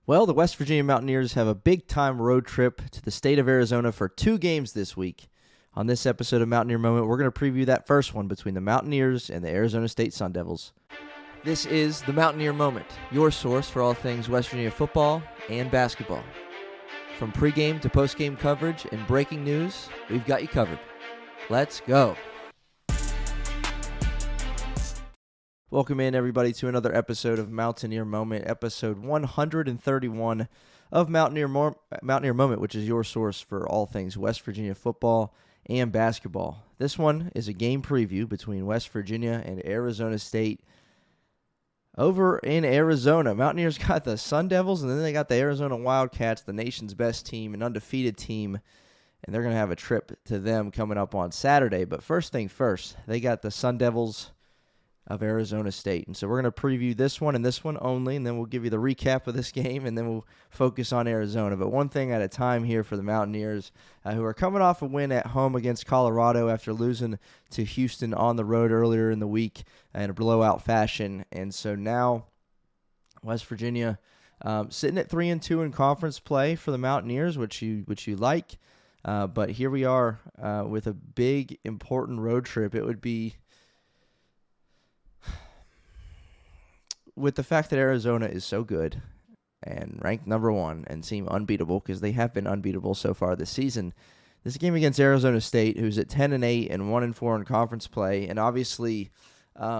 Well, the West Virginia Mountaineers have a big-time road trip to the state of Arizona for 2 games this week. On this episode of Mountaineer Moment, we're going to preview that first one between the Mountaineers and the Arizona State Sun Devils. This is the Mountaineer Moment, your source for all things West Virginia football and basketball. From pregame to postgame coverage and breaking news, we've got you covered. Let's go. Welcome in, everybody, to another episode of Mountaineer Moment, episode 131 of Mountaineer Moment, which is your source for all things West Virginia football and basketball. This one is a game preview between West Virginia and Arizona State over in Arizona. Mountaineers got the Sun Devils, and then they got the Arizona Wildcats, the nation's best team, an undefeated team, and they're going to have a trip to them coming up on Saturday. But first thing first, they got the Sun Devils of Arizona State. And so we're going to preview this one and this one only, and then we'll give you the recap of this game, and then we'll focus on Arizona. But one thing at a time here for the Mountaineers, who are coming off a win at home against Colorado after losing to Houston on the road earlier in the week in a blowout fashion. And so now West Virginia sitting at 3-2 in conference play for the Mountaineers, which you like. But here we are with a big, important road trip. It would be, with the fact that Arizona is so good and ranked number 1 and seem unbeatable, because they have been unbeatable so far this season, this game against Arizona State, who's at 10-8 and 1-4 in conference play, and obviously, we're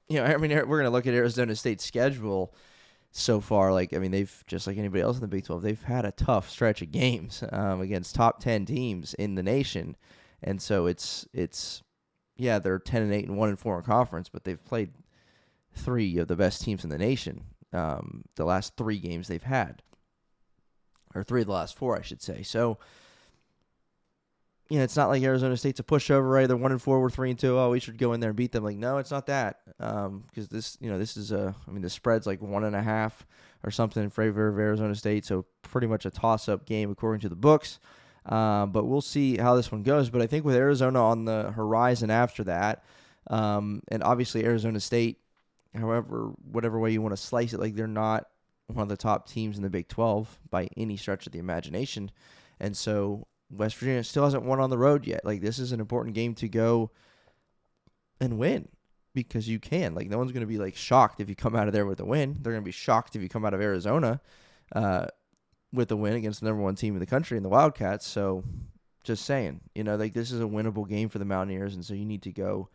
going to look at Arizona State's schedule so far. They've, just like anybody else in the Big 12, they've had a tough stretch of games against top 10 teams in the nation, and so they're 10-8 and 1-4 in conference, but they've played 3 of the best teams in the nation the last 3 games they've had, or 3 of the last 4, I should say. So, it's not like Arizona State's a pushover, right? They're 1-4, we're 3-2. Oh, we should go in there and beat them. No, it's not that. Because this is the spread's like 1.5 or something in favor of Arizona State. So pretty much a toss-up game according to the books. But we'll see how this one goes. But I think with Arizona on the horizon after that, and obviously Arizona State, however, whatever way you want to slice it, they're not one of the top teams in the Big 12 by any stretch of the imagination. And so West Virginia still hasn't won on the road yet. This is an important game to go and win, because you can. No one's going to be shocked if you come out of there with a win. They're going to be shocked if you come out of Arizona with a win against the number 1 team in the country in the Wildcats. So just saying, this is a winnable game for the Mountaineers, and so you need to go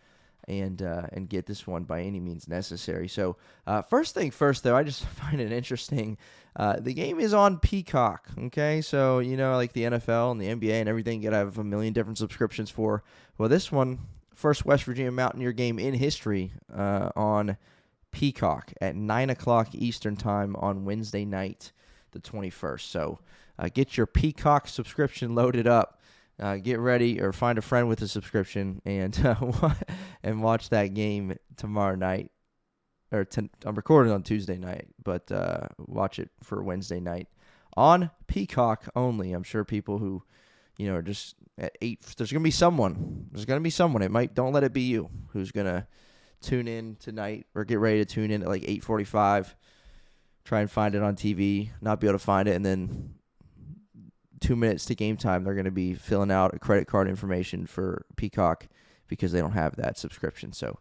and get this one by any means necessary. So first thing first, though, I just find it interesting. The game is on Peacock, okay? So, the NFL and the NBA and everything, you got to have a million different subscriptions for. Well, this one, first West Virginia Mountaineer game in history on Peacock at 9 o'clock Eastern time on Wednesday night, the 21st. So get your Peacock subscription loaded up. Get ready, or find a friend with a subscription, and watch that game tomorrow night. I'm recording on Tuesday night, but watch it for Wednesday night on Peacock only. I'm sure people who, are just at 8. There's gonna be someone. Don't let it be you who's gonna tune in tonight or get ready to tune in at 8:45. Try and find it on TV, not be able to find it, and then 2 minutes to game time, they're going to be filling out a credit card information for Peacock because they don't have that subscription. So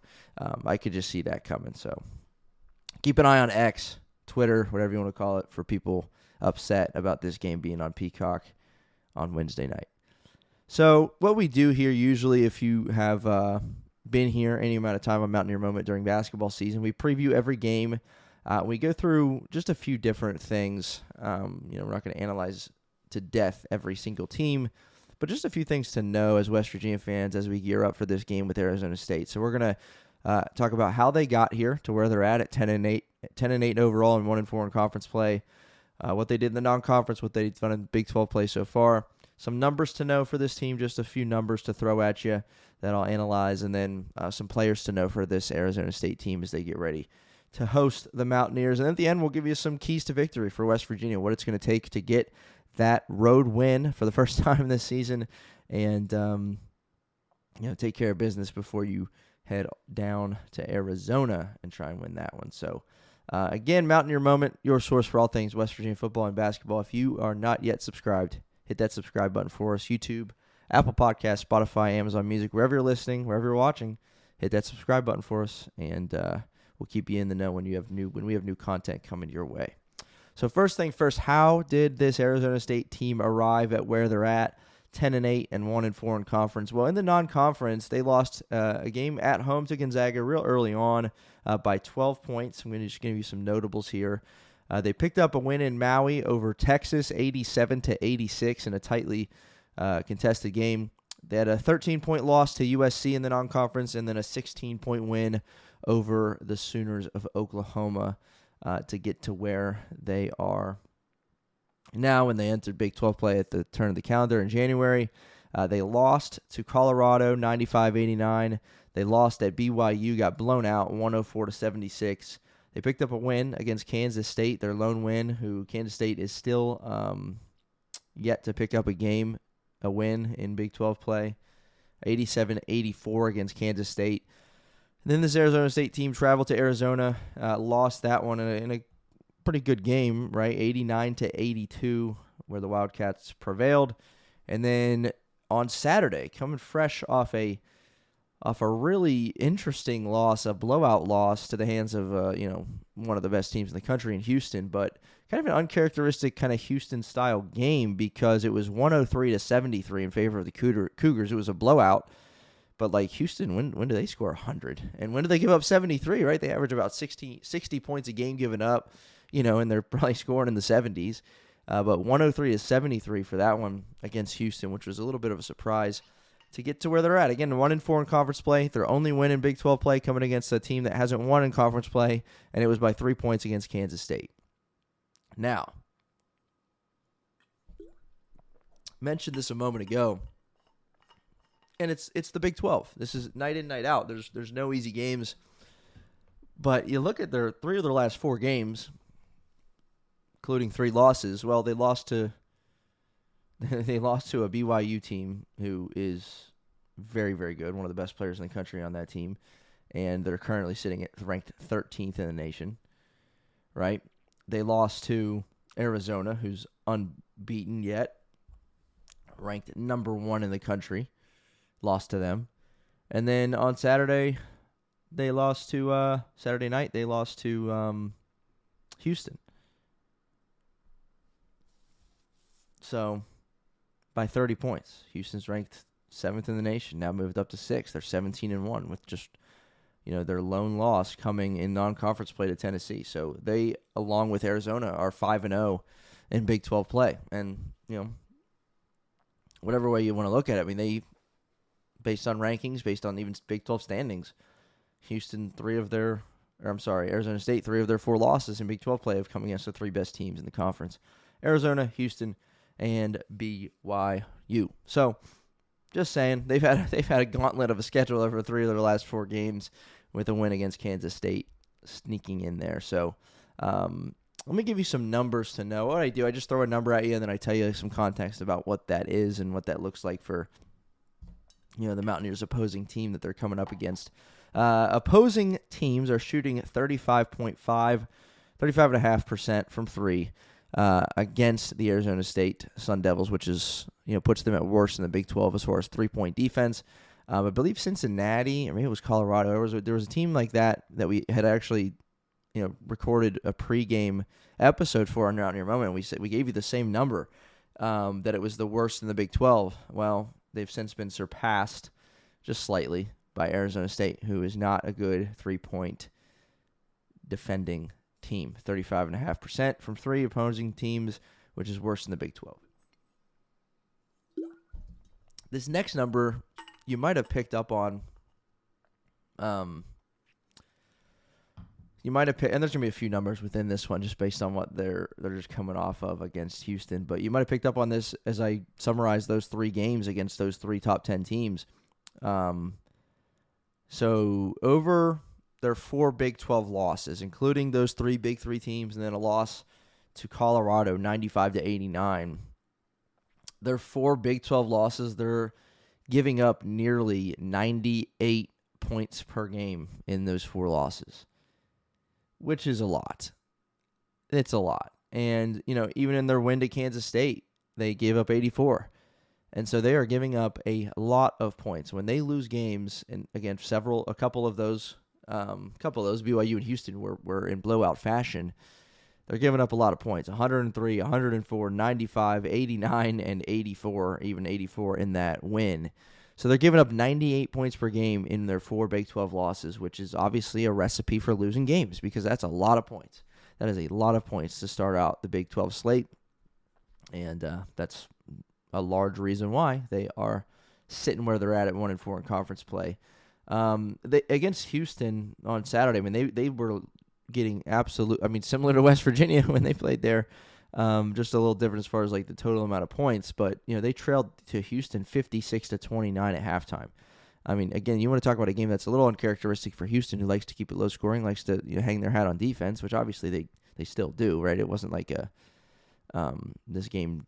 I could just see that coming. So keep an eye on X, Twitter, whatever you want to call it, for people upset about this game being on Peacock on Wednesday night. So what we do here usually, if you have been here any amount of time on Mountaineer Moment during basketball season, we preview every game. We go through just a few different things. We're not going to analyze to death every single team, but just a few things to know as West Virginia fans as we gear up for this game with Arizona State. So we're going to talk about how they got here to where they're at 10-8 overall and 1-4 in conference play, what they did in the non-conference, what they've done in Big 12 play so far, some numbers to know for this team, just a few numbers to throw at you that I'll analyze, and then some players to know for this Arizona State team as they get ready to host the Mountaineers. And at the end, we'll give you some keys to victory for West Virginia, what it's going to take to get that road win for the first time this season, and take care of business before you head down to Arizona and try and win that one. So Again, Mountaineer Moment, your source for all things West Virginia football and basketball. If you are not yet subscribed, hit that subscribe button for us. YouTube, Apple Podcasts, Spotify, Amazon Music, wherever you're listening, wherever you're watching, hit that subscribe button for us, and we'll keep you in the know when we have new content coming your way. So first thing first, how did this Arizona State team arrive at where they're at? 10-8 and 1-4 in conference. Well, in the non-conference, they lost a game at home to Gonzaga real early on by 12 points. I'm going to just give you some notables here. They picked up a win in Maui over Texas, 87-86 in a tightly contested game. They had a 13-point loss to USC in the non-conference, and then a 16-point win over the Sooners of Oklahoma to get to where they are now. When they entered Big 12 play at the turn of the calendar in January, they lost to Colorado 95-89. They lost at BYU, got blown out 104-76. They picked up a win against Kansas State, their lone win, who Kansas State is still yet to pick up a win in Big 12 play, 87-84 against Kansas State. And then this Arizona State team traveled to Arizona, lost that one in a pretty good game, right? 89-82, where the Wildcats prevailed. And then on Saturday, coming fresh off a really interesting loss, a blowout loss to the hands of one of the best teams in the country in Houston, but kind of an uncharacteristic kind of Houston-style game because it was 103-73 in favor of the Cougars. It was a blowout. But like Houston, when do they score 100? And when do they give up 73, right? They average about 60 points a game given up, and they're probably scoring in the 70s. But 103-73 for that one against Houston, which was a little bit of a surprise to get to where they're at. Again, 1-4 in conference play. Their only win in Big 12 play coming against a team that hasn't won in conference play, and it was by 3 points against Kansas State. Now, mentioned this a moment ago, and it's the Big 12. This is night in, night out. There's no easy games. But you look at their 3 of their last 4 games, including 3 losses. Well, they lost to a BYU team who is very, very good, one of the best players in the country on that team, and they're currently sitting at ranked 13th in the nation, right? They lost to Arizona, who's unbeaten yet, ranked number 1 in the country. Lost to them. And then on Saturday, they lost to Saturday night, they lost to Houston. So by 30 points. Houston's ranked 7th in the nation, now moved up to 6th. They're 17-1 with just their lone loss coming in non-conference play to Tennessee. So they, along with Arizona, are 5-0 in Big 12 play. And whatever way you want to look at it, I mean, they, based on rankings, based on even Big 12 standings, Arizona State, 3 of their 4 losses in Big 12 play have come against the 3 best teams in the conference: Arizona, Houston, and BYU. So, just saying, they've had a gauntlet of a schedule over 3 of their last 4 games, with a win against Kansas State sneaking in there. So, let me give you some numbers to know. What I do, I just throw a number at you, and then I tell you some context about what that is and what that looks like for the Mountaineers' opposing team that they're coming up against. Opposing teams are shooting 35.5% from 3 against the Arizona State Sun Devils, which is puts them at worst in the Big 12 as far as 3-point defense. I believe Cincinnati, or maybe it was Colorado. There was a team like that we had actually recorded a pregame episode for on Mountaineer Moment. We gave you the same number, that it was the worst in the Big 12. Well, they've since been surpassed just slightly by Arizona State, who is not a good 3-point defending team. 35.5% from 3 opposing teams, which is worse than the Big 12. This next number you might have picked up on. You might have picked, and there's going to be a few numbers within this one just based on what they're just coming off of against Houston. But you might have picked up on this as I summarized those 3 games against those 3 top 10 teams. So over their 4 Big 12 losses, including those 3 Big 3 teams and then a loss to Colorado, 95-89, their 4 Big 12 losses, they're giving up nearly 98 points per game in those 4 losses, which is a lot. It's a lot. And, even in their win to Kansas State, they gave up 84. And so they are giving up a lot of points. When they lose games, and again, a couple of those, BYU and Houston were in blowout fashion, they're giving up a lot of points. 103, 104, 95, 89, and 84, even 84 in that win. So they're giving up 98 points per game in their 4 Big 12 losses, which is obviously a recipe for losing games because that's a lot of points. That is a lot of points to start out the Big 12 slate, and that's a large reason why they are sitting where they're at 1-4 in conference play. Against Houston on Saturday, they were getting similar to West Virginia when they played there, just a little different as far as like the total amount of points, but they trailed to Houston 56-29 at halftime. Again, you want to talk about a game that's a little uncharacteristic for Houston, who likes to keep it low scoring, likes to hang their hat on defense, which obviously they still do, right? It wasn't like this game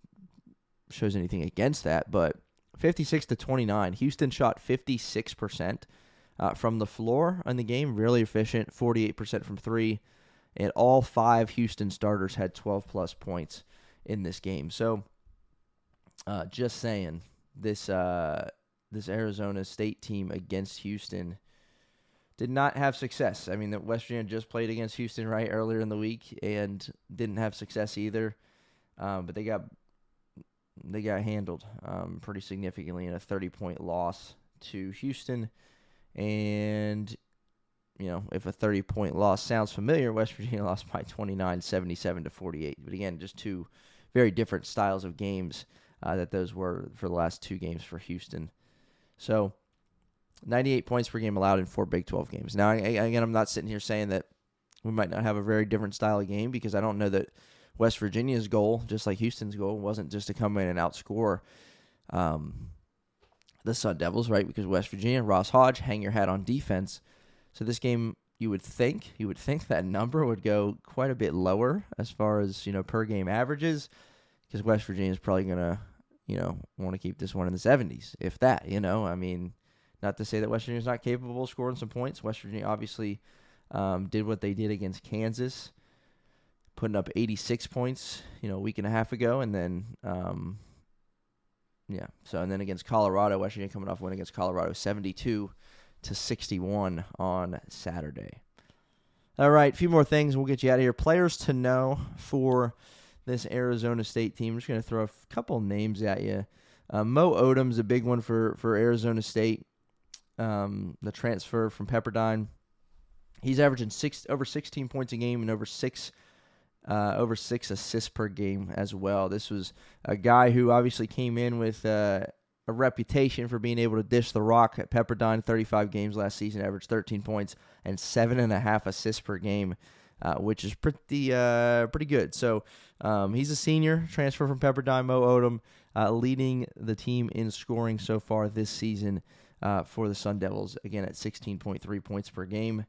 shows anything against that, but 56-29, Houston shot 56% from the floor in the game, really efficient, 48% from three, and all 5 Houston starters had 12-plus points in this game. So, just saying, this Arizona State team against Houston did not have success. The West Virginia just played against Houston right earlier in the week and didn't have success either, but they got handled pretty significantly in a 30-point loss to Houston. And, if a 30-point loss sounds familiar, West Virginia lost by 29, 77-48. But again, just 2 very different styles of games that those were for the last 2 games for Houston. So 98 points per game allowed in 4 Big 12 games. Now, again, I'm not sitting here saying that we might not have a very different style of game because I don't know that West Virginia's goal, just like Houston's goal, wasn't just to come in and outscore the Sun Devils, right? Because West Virginia, Ross Hodge, hang your hat on defense. So this game, you would think that number would go quite a bit lower as far as, per game averages, because West Virginia is probably going to, want to keep this one in the 70s, if that, not to say that West Virginia is not capable of scoring some points. West Virginia obviously did what they did against Kansas, putting up 86 points, a week and a half ago, and then, and then against Colorado, West Virginia coming off a win against Colorado, 72-61 on Saturday. All right, a few more things, and we'll get you out of here. Players to know for this Arizona State team. I'm just going to throw a couple names at you. Mo Odom's a big one for Arizona State, the transfer from Pepperdine. He's averaging over 16 points a game and over six assists per game as well. This was a guy who obviously came in with a reputation for being able to dish the rock at Pepperdine. 35 games last season, averaged 13 points and 7.5 assists per game, which is pretty good. So he's a senior, transfer from Pepperdine. Mo Odom leading the team in scoring so far this season for the Sun Devils, again at 16.3 points per game,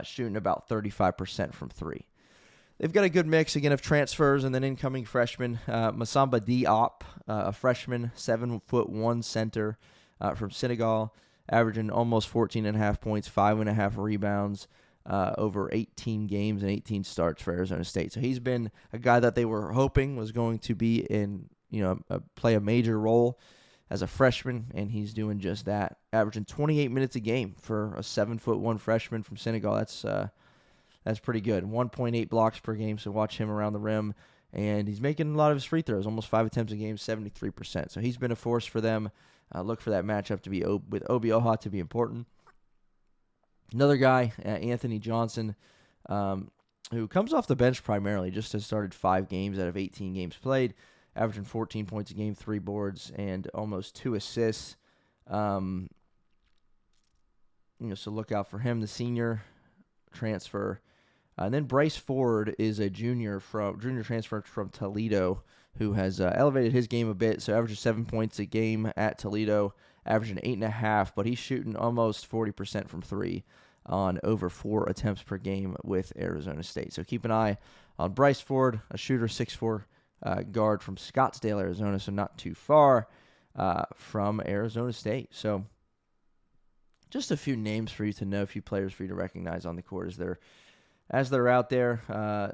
shooting about 35% from three. They've got a good mix, again, of transfers and then incoming freshmen. Masamba Diop, a freshman, 7'1" center from Senegal, averaging almost 14.5 points, 5.5 rebounds over 18 games and 18 starts for Arizona State. So he's been a guy that they were hoping was going to be in, play a major role as a freshman, and he's doing just that, averaging 28 minutes a game for a 7'1" freshman from Senegal. That's pretty good. 1.8 blocks per game, so watch him around the rim. And he's making a lot of his free throws, almost 5 attempts a game, 73%. So he's been a force for them. Look for that matchup to be with Obi Oha to be important. Another guy, Anthony Johnson, who comes off the bench primarily, just has started 5 games out of 18 games played, averaging 14 points a game, 3 boards, and almost 2 assists. So look out for him, the senior transfer. And then Bryce Ford is a junior transfer from Toledo who has elevated his game a bit. So averages 7 points a game at Toledo, averaging 8.5, but he's shooting almost 40% from three on over 4 attempts per game with Arizona State. So keep an eye on Bryce Ford, a shooter, 6'4", guard from Scottsdale, Arizona, so not too far from Arizona State. So just a few names for you to know, a few players for you to recognize on the court as they're as they're out there,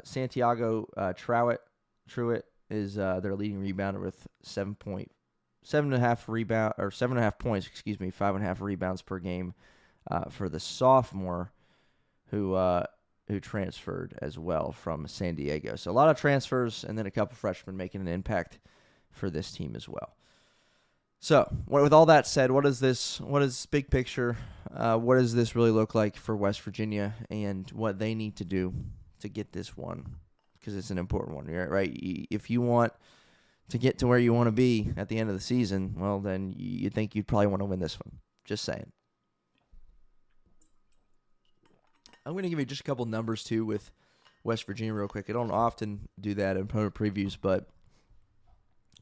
Santiago Truitt is their leading rebounder with 7.5 points, 5.5 rebounds per game for the sophomore who transferred as well from San Diego. So a lot of transfers and then a couple freshmen making an impact for this team as well. So with all that said, what is big picture? What does this really look like for West Virginia and what they need to do to get this one? Because it's an important one, right? If you want to get to where you want to be at the end of the season, well, then you think you'd probably want to win this one. Just saying. I'm going to give you just a couple numbers, too, with West Virginia real quick. I don't often do that in opponent previews, but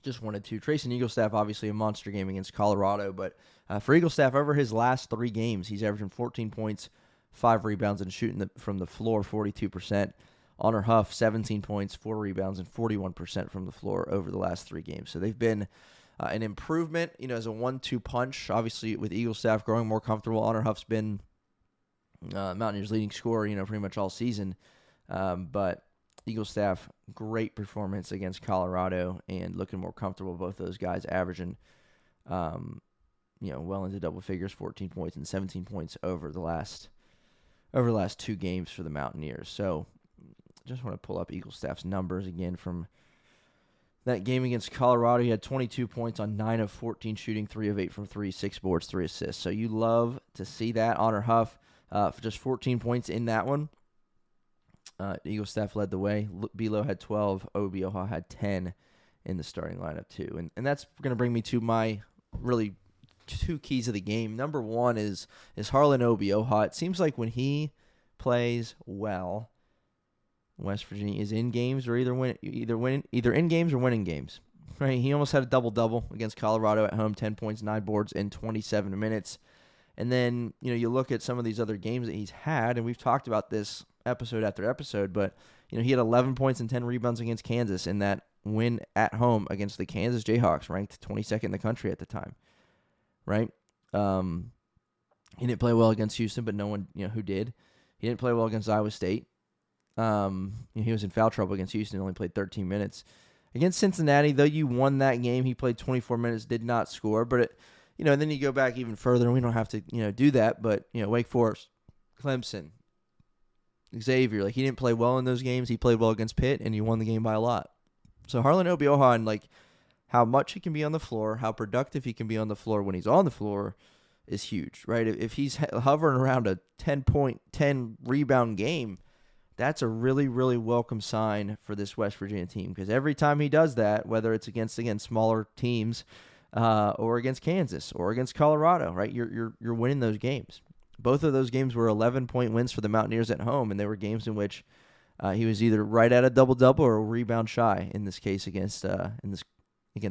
just wanted to. Trayson Eaglestaff, obviously a monster game against Colorado, but for Eaglestaff, over his last 3 games, he's averaging 14 points, 5 rebounds, and shooting from the floor 42%. Honor Huff, 17 points, 4 rebounds, and 41% from the floor over the last 3 games. So they've been an improvement, as a 1-2 punch. Obviously, with Eaglestaff growing more comfortable, Honor Huff's been Mountaineers' leading scorer, pretty much all season. But Eaglestaff, great performance against Colorado and looking more comfortable. Both those guys averaging, well into double figures, 14 points and 17 points over the last 2 games for the Mountaineers. So just want to pull up Eaglestaff's numbers again from that game against Colorado. He had 22 points on 9 of 14 shooting, 3 of 8 from 3, 6 boards, 3 assists. So you love to see that. Honor Huff, for just 14 points in that one. Eaglestaff led the way. Bilo had 12. Obioha had 10 in the starting lineup too. And that's going to bring me to my really 2 keys of the game. Number 1 is Harlan Obioha. It seems like when he plays well, West Virginia is in games or either in games or winning games. Right? He almost had a double-double against Colorado at home, 10 points, 9 boards in 27 minutes. And then, you look at some of these other games that he's had, and we've talked about this episode after episode, but, he had 11 points and 10 rebounds against Kansas in that win at home against the Kansas Jayhawks, ranked 22nd in the country at the time, right? He didn't play well against Houston, but no one, who did. He didn't play well against Iowa State. He was in foul trouble against Houston, only played 13 minutes. Against Cincinnati, though you won that game, he played 24 minutes, did not score, but and then you go back even further, and we don't have to, do that, but, Wake Forest, Clemson, Xavier, he didn't play well in those games. He played well against Pitt, and he won the game by a lot. So Harlan Obioha, and, how much he can be on the floor, how productive he can be on the floor when he's on the floor is huge, right? If he's hovering around a 10-point, 10-rebound game, that's a really, really welcome sign for this West Virginia team, because every time he does that, whether it's against smaller teams, or against Kansas or against Colorado, right? You're winning those games. Both of those games were 11-point wins for the Mountaineers at home, and they were games in which he was either right at a double-double or a rebound shy. In this case, against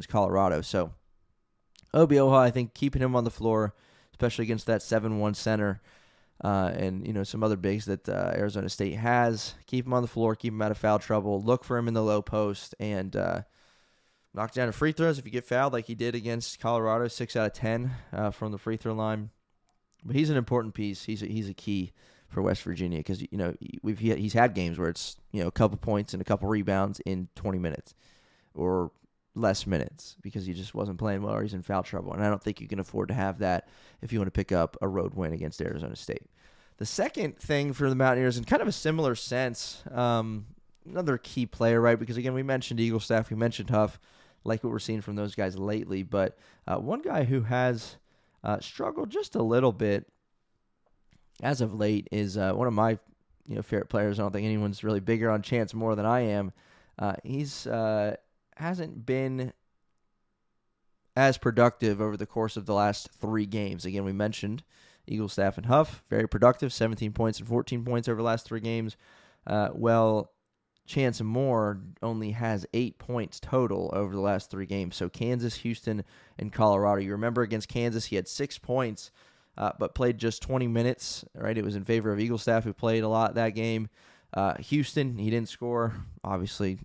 Colorado. So Obioha, I think keeping him on the floor, especially against that 7-1 center, and some other bigs that Arizona State has, keep him on the floor, keep him out of foul trouble, look for him in the low post, and knock down the free throws if you get fouled like he did against Colorado, 6 out of 10 from the free throw line. But he's an important piece. He's a key for West Virginia because, he's had games where it's, a couple points and a couple rebounds in 20 minutes or less minutes because he just wasn't playing well or he's in foul trouble. And I don't think you can afford to have that if you want to pick up a road win against Arizona State. The second thing for the Mountaineers, in kind of a similar sense, another key player, right? Because, again, we mentioned Eaglestaff, we mentioned Huff, like what we're seeing from those guys lately. But one guy who has struggled just a little bit as of late is one of my favorite players. I don't think anyone's really bigger on Chance more than I am. He's hasn't been as productive over the course of the last 3 games. Again, we mentioned Eaglestaff and Huff, very productive, 17 points and 14 points over the last 3 games. Chance Moore only has 8 points total over the last 3 games. So Kansas, Houston, and Colorado. You remember against Kansas, he had 6 points, but played just 20 minutes. Right, it was in favor of Eaglestaff, who played a lot that game. Houston, he didn't score. Obviously,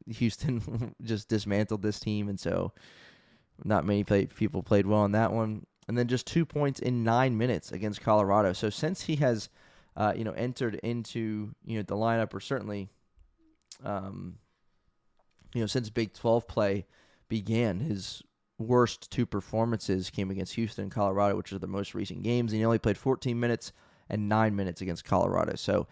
Houston just dismantled this team, and so not many people played well in that one. And then just 2 points in 9 minutes against Colorado. So since he has entered into, the lineup, or certainly, since Big 12 play began, his worst two performances came against Houston and Colorado, which are the most recent games, and he only played 14 minutes and 9 minutes against Colorado. So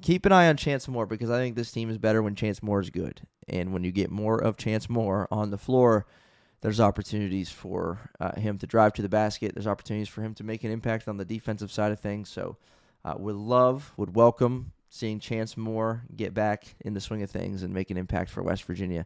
keep an eye on Chance Moore, because I think this team is better when Chance Moore is good. And when you get more of Chance Moore on the floor, there's opportunities for him to drive to the basket. There's opportunities for him to make an impact on the defensive side of things. So would welcome seeing Chance Moore get back in the swing of things and make an impact for West Virginia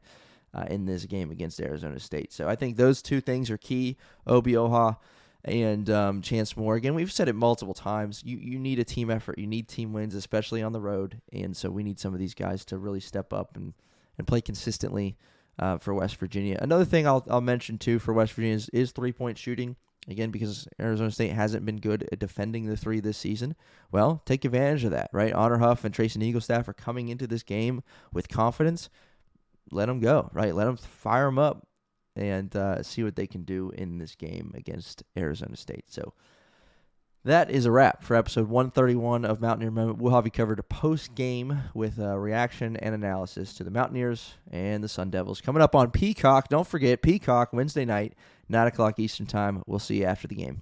in this game against Arizona State. So I think those two things are key, Obi Oha and Chance Moore. Again, we've said it multiple times. You need a team effort. You need team wins, especially on the road. And so we need some of these guys to really step up and play consistently for West Virginia. Another thing I'll mention, too, for West Virginia is three-point shooting. Again, because Arizona State hasn't been good at defending the three this season. Well, take advantage of that, right? Honor Huff and Tracy Eaglestaff are coming into this game with confidence. Let them go, right? Let them fire them up and see what they can do in this game against Arizona State. So that is a wrap for episode 131 of Mountaineer Moment. We'll have you covered a post-game with reaction and analysis to the Mountaineers and the Sun Devils. Coming up on Peacock. Don't forget, Peacock, Wednesday night, 9 o'clock Eastern Time. We'll see you after the game.